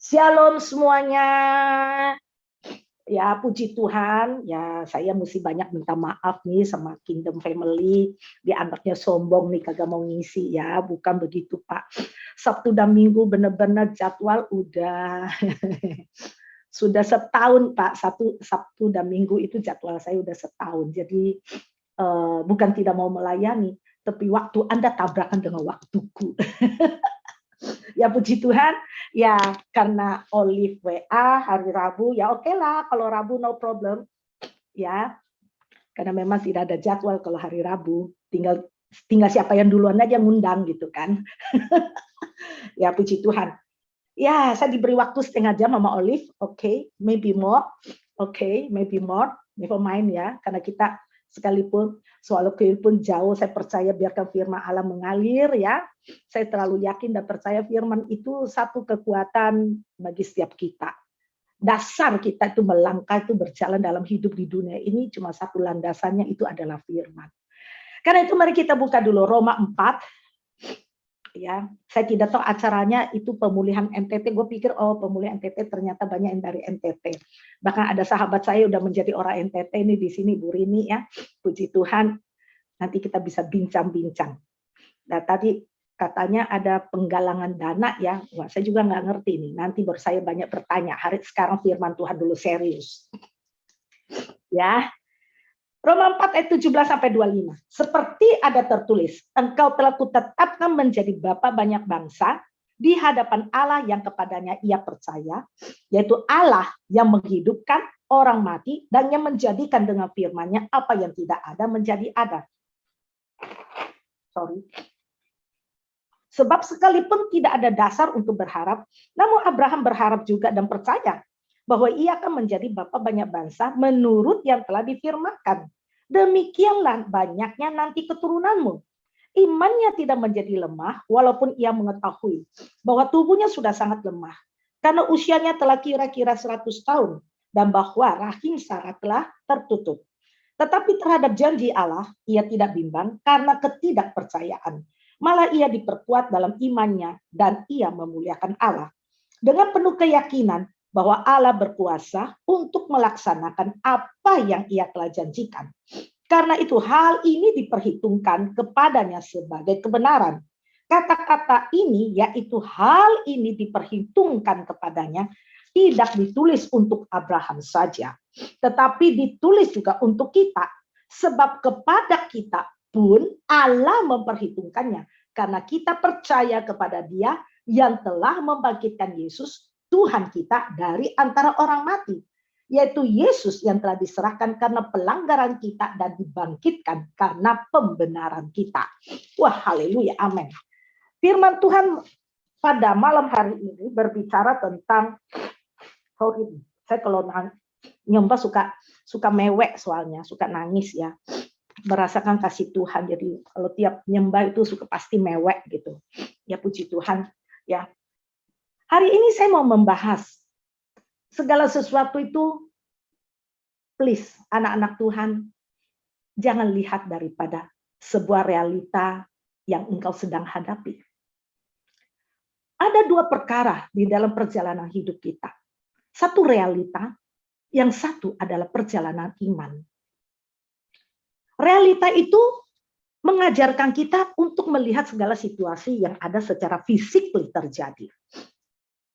Shalom semuanya. Ya, puji Tuhan. Ya, saya mesti banyak minta maaf nih sama Kingdom Family. Dia anaknya sombong nih, kagak mau ngisi ya. Bukan begitu, Pak. Sabtu dan Minggu benar-benar jadwal udah sudah setahun, Pak. Sabtu dan Minggu itu jadwal saya udah setahun. Jadi bukan tidak mau melayani, tapi waktu Anda tabrakan dengan waktuku. Ya puji Tuhan, ya karena Olive WA hari Rabu, ya oke lah kalau Rabu no problem, ya karena memang tidak ada jadwal kalau hari Rabu, tinggal siapa yang duluan aja ngundang gitu kan. Ya puji Tuhan. Ya saya diberi waktu setengah jam sama Olive, oke, maybe more, maybe more, never mind ya, karena kita sekalipun jauh, saya percaya biarkan firman Allah mengalir ya. Saya terlalu yakin dan percaya firman itu satu kekuatan bagi setiap kita. Dasar kita itu melangkah, itu berjalan dalam hidup di dunia ini cuma satu landasannya, itu adalah firman. Karena itu mari kita buka dulu Roma 4. Ya, saya tidak tahu acaranya itu pemulihan NTT. Gue pikir pemulihan NTT, ternyata banyak yang dari NTT. Bahkan ada sahabat saya udah menjadi orang NTT ini di sini, Bu Rini ya. Puji Tuhan. Nanti kita bisa bincang-bincang. Nah, tadi katanya ada penggalangan dana ya. Wah, saya juga nggak ngerti nih. Nanti baru saya banyak bertanya. Sekarang firman Tuhan dulu serius. Ya. Roma 4 ayat 17 sampai 25. Seperti ada tertulis, engkau telah kutetapkan menjadi bapa banyak bangsa di hadapan Allah yang kepadanya ia percaya, yaitu Allah yang menghidupkan orang mati dan yang menjadikan dengan firman-Nya apa yang tidak ada menjadi ada. Sebab sekalipun tidak ada dasar untuk berharap, namun Abraham berharap juga dan percaya bahwa ia akan menjadi bapa banyak bangsa menurut yang telah difirmankan. Demikianlah banyaknya nanti keturunanmu. Imannya tidak menjadi lemah walaupun ia mengetahui bahwa tubuhnya sudah sangat lemah karena usianya telah kira-kira 100 tahun dan bahwa rahim Sarah telah tertutup. Tetapi terhadap janji Allah ia tidak bimbang karena ketidakpercayaan. Malah ia diperkuat dalam imannya dan ia memuliakan Allah dengan penuh keyakinan bahwa Allah berkuasa untuk melaksanakan apa yang ia telah janjikan. Karena itu hal ini diperhitungkan kepadanya sebagai kebenaran. Kata-kata ini, yaitu hal ini diperhitungkan kepadanya, tidak ditulis untuk Abraham saja, tetapi ditulis juga untuk kita. Sebab kepada kita pun Allah memperhitungkannya, karena kita percaya kepada Dia yang telah membangkitkan Yesus, Tuhan kita dari antara orang mati, yaitu Yesus yang telah diserahkan karena pelanggaran kita dan dibangkitkan karena pembenaran kita. Wah, haleluya, amin. Firman Tuhan pada malam hari ini berbicara tentang saya kalau nyembah suka mewek, soalnya suka nangis ya, merasakan kasih Tuhan. Jadi kalau tiap nyembah itu suka pasti mewek gitu. Ya puji Tuhan ya. Hari ini saya mau membahas segala sesuatu itu, please, anak-anak Tuhan, jangan lihat daripada sebuah realita yang engkau sedang hadapi. Ada dua perkara di dalam perjalanan hidup kita. Satu realita, yang satu adalah perjalanan iman. Realita itu mengajarkan kita untuk melihat segala situasi yang ada secara fisik terjadi.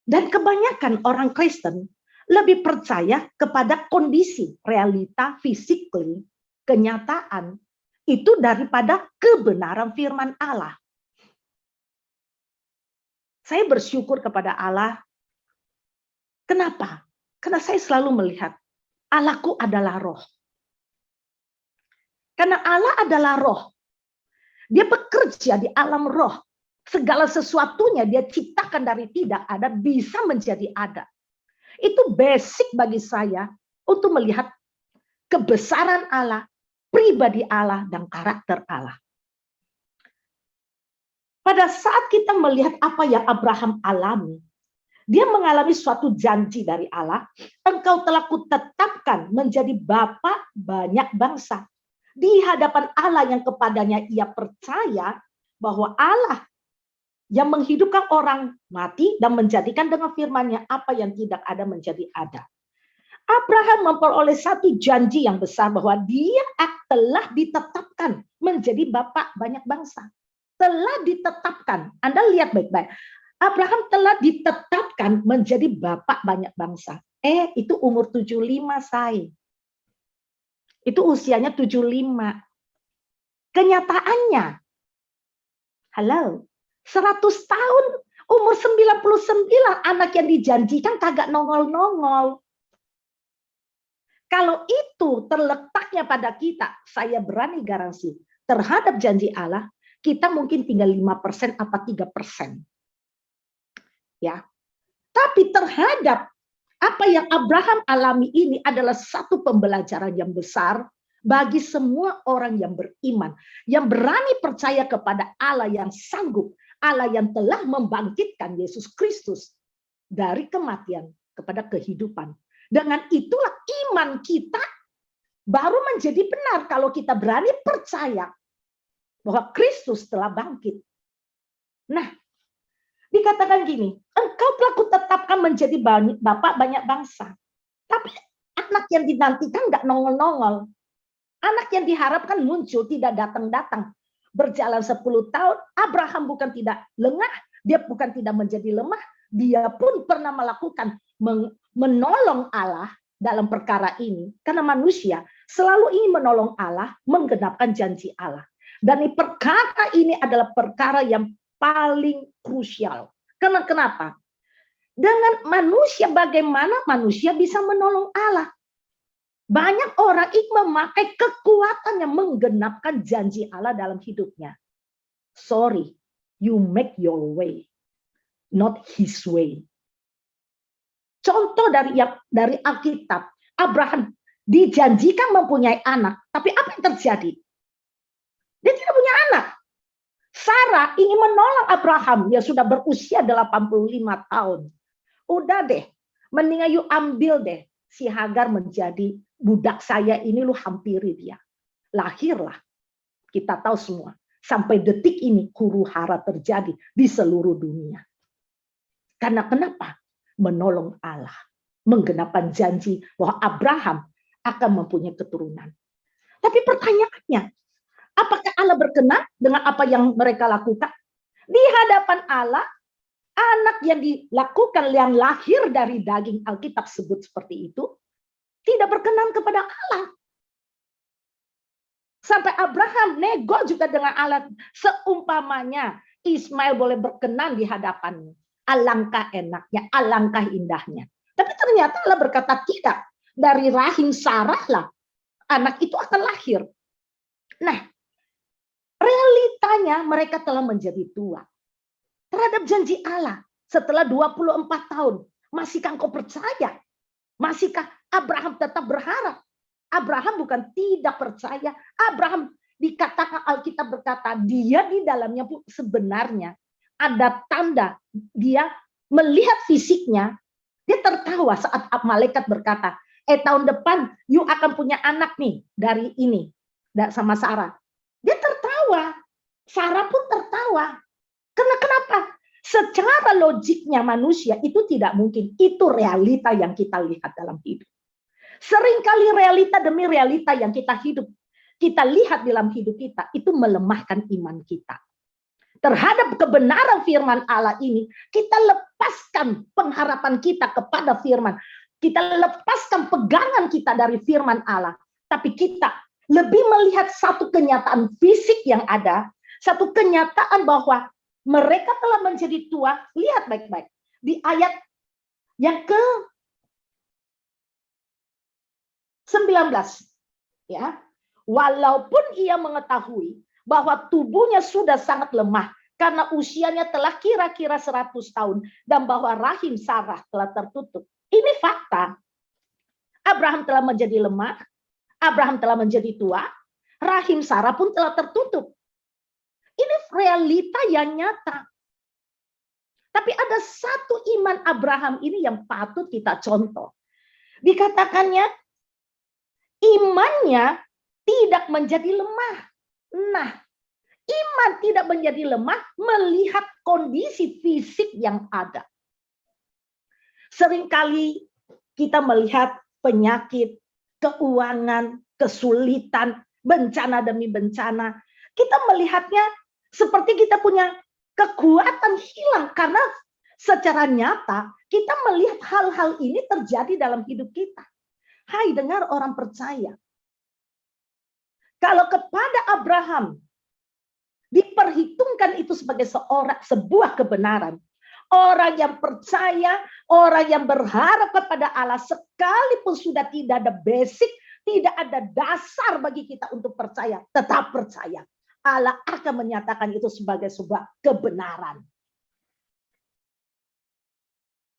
Dan kebanyakan orang Kristen lebih percaya kepada kondisi, realita, fisik, kenyataan itu daripada kebenaran firman Allah. Saya bersyukur kepada Allah. Kenapa? Karena saya selalu melihat Allahku adalah roh. Karena Allah adalah roh. Dia bekerja di alam roh. Segala sesuatunya dia ciptakan dari tidak ada bisa menjadi ada. Itu basic bagi saya untuk melihat kebesaran Allah, pribadi Allah, dan karakter Allah. Pada saat kita melihat apa yang Abraham alami, dia mengalami suatu janji dari Allah, engkau telah kutetapkan menjadi bapa banyak bangsa. Di hadapan Allah yang kepadanya ia percaya bahwa Allah yang menghidupkan orang mati dan menjadikan dengan firman-Nya apa yang tidak ada menjadi ada. Abraham memperoleh satu janji yang besar bahwa dia telah ditetapkan menjadi bapak banyak bangsa. Telah ditetapkan. Anda lihat baik-baik. Abraham telah ditetapkan menjadi bapak banyak bangsa. Itu umur 75 saya. Itu usianya 75. Kenyataannya, halo, 100 tahun, umur 99, anak yang dijanjikan kagak nongol-nongol. Kalau itu terletaknya pada kita, saya berani garansi, terhadap janji Allah, kita mungkin tinggal 5% atau 3%. Ya. Tapi terhadap apa yang Abraham alami ini adalah satu pembelajaran yang besar bagi semua orang yang beriman, yang berani percaya kepada Allah yang sanggup, Allah yang telah membangkitkan Yesus Kristus dari kematian kepada kehidupan. Dengan itulah iman kita baru menjadi benar kalau kita berani percaya bahwa Kristus telah bangkit. Nah, dikatakan gini, engkau telah kutetapkan menjadi bapak banyak bangsa. Tapi anak yang dinantikan nggak nongol-nongol. Anak yang diharapkan muncul tidak datang-datang. Berjalan 10 tahun, Abraham bukan tidak lengah, dia bukan tidak menjadi lemah, dia pun pernah melakukan menolong Allah dalam perkara ini. Karena manusia selalu ingin menolong Allah, menggenapkan janji Allah. Dan perkara ini adalah perkara yang paling krusial. Karena kenapa? Dengan manusia, bagaimana manusia bisa menolong Allah? Banyak orang ingin memakai kekuatannya menggenapkan janji Allah dalam hidupnya. Sorry, you make your way, not his way. Contoh dari Alkitab, Abraham dijanjikan mempunyai anak, tapi apa yang terjadi? Dia tidak punya anak. Sarah ingin menolong Abraham, dia sudah berusia 85 tahun. Udah deh, mendingan you ambil deh si Hagar menjadi budak saya ini, lu hampiri dia. Lahirlah. Kita tahu semua. Sampai detik ini huru hara terjadi di seluruh dunia. Karena kenapa? Menolong Allah. Menggenapkan janji bahwa Abraham akan mempunyai keturunan. Tapi pertanyaannya, apakah Allah berkenan dengan apa yang mereka lakukan? Di hadapan Allah, anak yang dilakukan yang lahir dari daging, Alkitab sebut seperti itu, tidak berkenan kepada Allah. Sampai Abraham nego juga dengan Allah. Seumpamanya Ismail boleh berkenan di hadapanmu. Alangkah enaknya, alangkah indahnya. Tapi ternyata Allah berkata tidak. Dari rahim Sarah lah anak itu akan lahir. Nah, realitanya mereka telah menjadi tua. Terhadap janji Allah setelah 24 tahun. Masihkah engkau percaya? Masihkah Abraham tetap berharap? Abraham bukan tidak percaya. Abraham dikatakan Alkitab berkata, dia di dalamnya pun sebenarnya ada tanda. Dia melihat fisiknya, dia tertawa saat malaikat berkata, tahun depan you akan punya anak nih dari ini sama Sarah. Dia tertawa. Sarah pun tertawa. Karena kenapa? Secara logiknya manusia itu tidak mungkin. Itu realita yang kita lihat dalam hidup. Seringkali realita demi realita yang kita lihat dalam hidup kita, itu melemahkan iman kita. Terhadap kebenaran firman Allah ini, kita lepaskan pengharapan kita kepada firman. Kita lepaskan pegangan kita dari firman Allah. Tapi kita lebih melihat satu kenyataan fisik yang ada, satu kenyataan bahwa mereka telah menjadi tua. Lihat baik-baik. Di ayat yang ke-19. Ya. Walaupun ia mengetahui bahwa tubuhnya sudah sangat lemah karena usianya telah kira-kira 100 tahun dan bahwa rahim Sarah telah tertutup. Ini fakta. Abraham telah menjadi lemah, Abraham telah menjadi tua, rahim Sarah pun telah tertutup. Ini realita yang nyata. Tapi ada satu iman Abraham ini yang patut kita contoh. Dikatakannya, imannya tidak menjadi lemah. Nah, Iman tidak menjadi lemah melihat kondisi fisik yang ada. Seringkali kita melihat penyakit, keuangan, kesulitan, bencana demi bencana. Kita melihatnya seperti kita punya kekuatan hilang karena secara nyata kita melihat hal-hal ini terjadi dalam hidup kita. Hai, dengar orang percaya. Kalau kepada Abraham diperhitungkan itu sebagai sebuah kebenaran, orang yang percaya, orang yang berharap kepada Allah, sekalipun sudah tidak ada basic, tidak ada dasar bagi kita untuk percaya, tetap percaya. Allah akan menyatakan itu sebagai sebuah kebenaran.